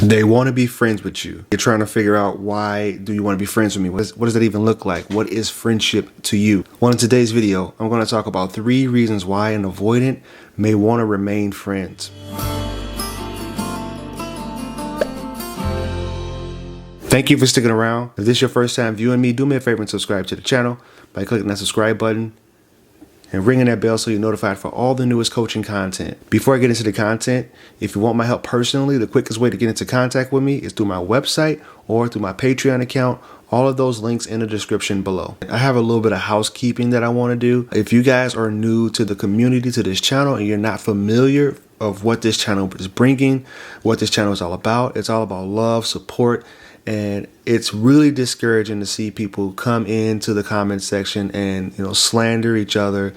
They want to be friends with you. You're trying to figure out, why do you want to be friends with me? What does that even look like? What is friendship to you? Well, in today's video, I'm going to talk about 3 reasons why an avoidant may want to remain friends. Thank you for sticking around. If this is your first time viewing me, do me a favor and subscribe to the channel by clicking that subscribe button and ringing that bell so you're notified for all the newest coaching content. Before I get into the content, if you want my help personally, the quickest way to get into contact with me is through my website or through my Patreon account. All of those links in the description below. I have a little bit of housekeeping that I want to do. If you guys are new to the community, to this channel, and you're not familiar of what this channel is bringing, what this channel is all about, it's all about love, support, and it's really discouraging to see people come into the comment section and slander each other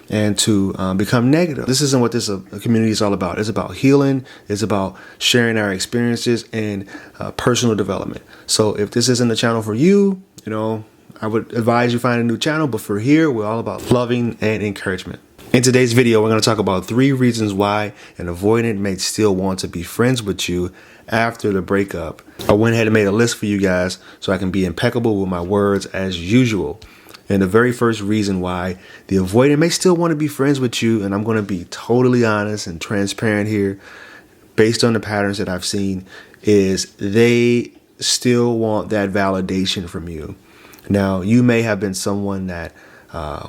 and to become negative. This isn't what this community is all about. It's about healing. It's about sharing our experiences and personal development. So if this isn't the channel for you, I would advise you find a new channel. But for here, we're all about loving and encouragement. In today's video, we're going to talk about 3 reasons why an avoidant may still want to be friends with you after the breakup. I went ahead and made a list for you guys so I can be impeccable with my words as usual. And the very first reason why the avoidant may still want to be friends with you, and I'm going to be totally honest and transparent here, based on the patterns that I've seen, is they still want that validation from you. Now, you may have been someone that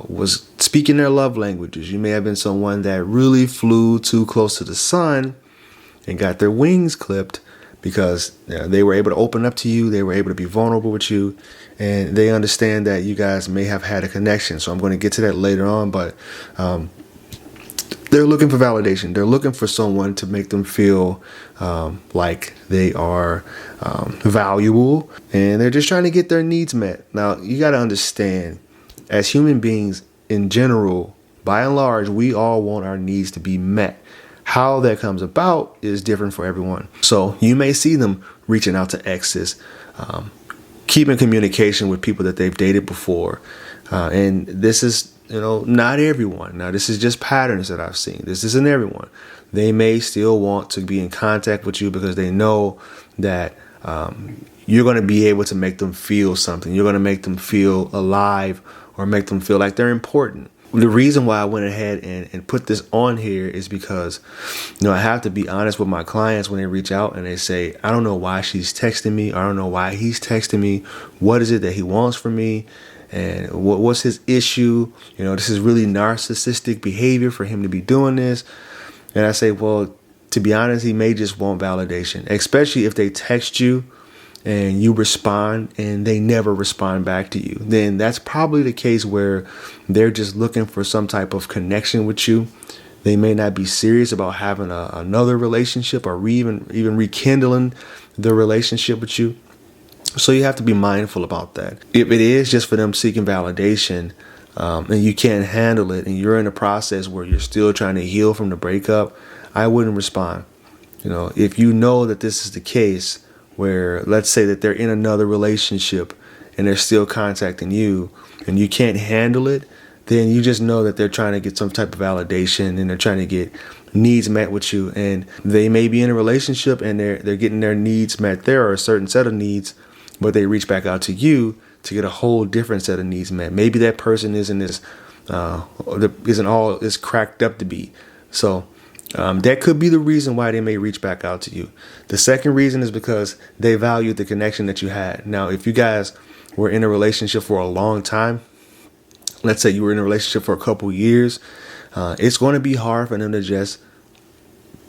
was speaking their love languages. You may have been someone that really flew too close to the sun and got their wings clipped because they were able to open up to you. They were able to be vulnerable with you, and they understand that you guys may have had a connection. So I'm going to get to that later on, but they're looking for validation. They're looking for someone to make them feel like they are valuable, and they're just trying to get their needs met. Now, you got to understand, as human beings in general, by and large, we all want our needs to be met. How that comes about is different for everyone. So you may see them reaching out to exes, keeping communication with people that they've dated before. And this is, not everyone. Now, this is just patterns that I've seen. This isn't everyone. They may still want to be in contact with you because they know that you're going to be able to make them feel something. You're going to make them feel alive or make them feel like they're important. The reason why I went ahead and put this on here is because, I have to be honest with my clients when they reach out and they say, I don't know why she's texting me. I don't know why he's texting me. What is it that he wants from me? And what's his issue? This is really narcissistic behavior for him to be doing this. And I say, well, to be honest, he may just want validation, especially if they text you and you respond and they never respond back to you. Then that's probably the case where they're just looking for some type of connection with you. They may not be serious about having another relationship or even rekindling the relationship with you. So you have to be mindful about that. If it is just for them seeking validation and you can't handle it and you're in a process where you're still trying to heal from the breakup, I wouldn't respond. If you know that this is the case, where let's say that they're in another relationship and they're still contacting you and you can't handle it, then you just know that they're trying to get some type of validation and they're trying to get needs met with you. And they may be in a relationship and they're getting their needs met. There are a certain set of needs, but they reach back out to you to get a whole different set of needs met. Maybe that person isn't all as cracked up to be. So that could be the reason why they may reach back out to you. The second reason is because they value the connection that you had. Now, if you guys were in a relationship for a long time, let's say you were in a relationship for a couple years, it's going to be hard for them to just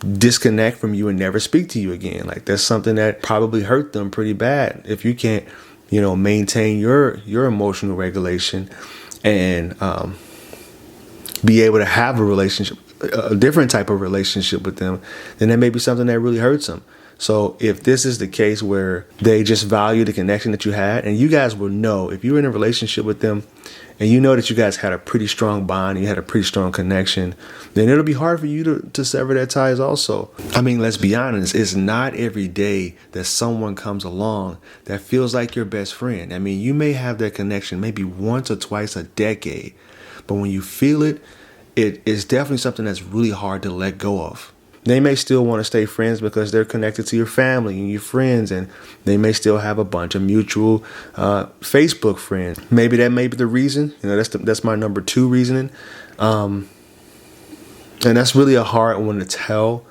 disconnect from you and never speak to you again. Like, that's something that probably hurt them pretty bad if you can't, maintain your emotional regulation and be able to have a different type of relationship with them, then that may be something that really hurts them. So if this is the case where they just value the connection that you had, and you guys will know if you're in a relationship with them and you know that you guys had a pretty strong bond, you had a pretty strong connection, then it'll be hard for you to sever that ties also. I mean, let's be honest, it's not every day that someone comes along that feels like your best friend. I mean, you may have that connection maybe once or twice a decade, but when you feel it, it is definitely something that's really hard to let go of. They may still want to stay friends because they're connected to your family and your friends, and they may still have a bunch of mutual Facebook friends. Maybe that may be the reason. That's my number 2 reasoning. And that's really a hard one to tell,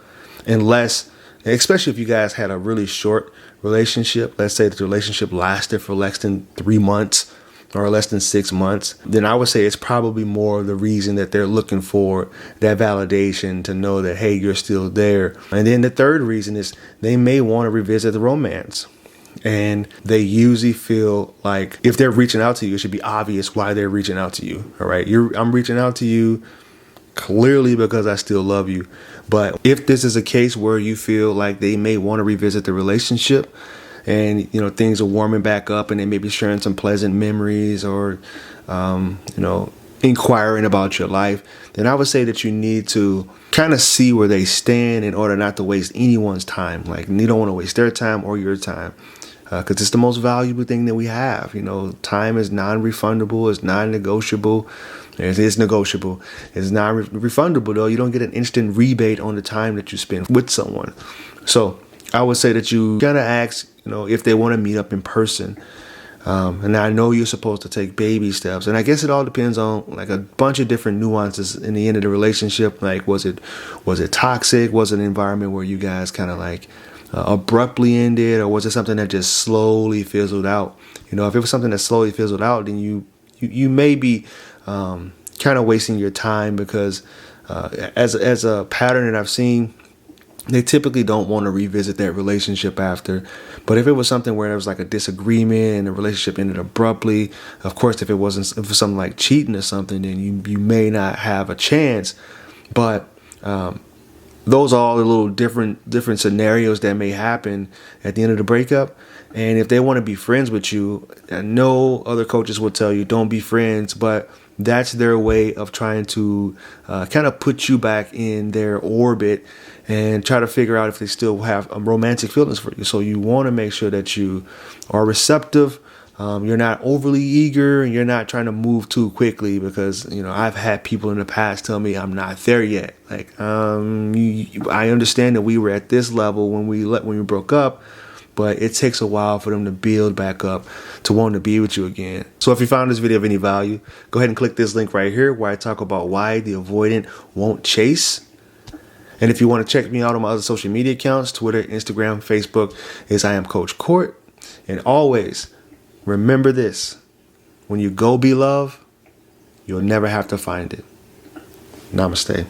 unless, especially if you guys had a really short relationship. Let's say that the relationship lasted for less than 3 months or less than 6 months, then I would say it's probably more of the reason that they're looking for that validation to know that, hey, you're still there. And then the third reason is they may want to revisit the romance. And they usually feel like if they're reaching out to you, it should be obvious why they're reaching out to you. All right. I'm reaching out to you clearly because I still love you. But if this is a case where you feel like they may want to revisit the relationship, and, things are warming back up and they may be sharing some pleasant memories or, inquiring about your life, then I would say that you need to kind of see where they stand in order not to waste anyone's time. Like, you don't want to waste their time or your time, because it's the most valuable thing that we have. Time is non-refundable. It's non-negotiable. It is negotiable. It's non-refundable, though. You don't get an instant rebate on the time that you spend with someone. So I would say that you gotta ask, if they want to meet up in person. And I know you're supposed to take baby steps. And I guess it all depends on like a bunch of different nuances in the end of the relationship. Like, was it toxic? Was it an environment where you guys kind of like abruptly ended? Or was it something that just slowly fizzled out? If it was something that slowly fizzled out, then you may be kind of wasting your time, because as a pattern that I've seen, they typically don't want to revisit that relationship after. But if it was something where there was like a disagreement and the relationship ended abruptly, of course, if it was something like cheating or something, then you may not have a chance. But those are all the little different scenarios that may happen at the end of the breakup. And if they want to be friends with you, I know other coaches will tell you don't be friends, but that's their way of trying to kind of put you back in their orbit and try to figure out if they still have romantic feelings for you. So you want to make sure that you are receptive. You're not overly eager, and you're not trying to move too quickly, because, I've had people in the past tell me I'm not there yet. Like, I understand that we were at this level when we broke up, but it takes a while for them to build back up to want to be with you again. So if you found this video of any value, go ahead and click this link right here where I talk about why the avoidant won't chase. And if you want to check me out on my other social media accounts, Twitter, Instagram, Facebook, is I am Coach Court. And always remember this: when you go be love, you'll never have to find it. Namaste.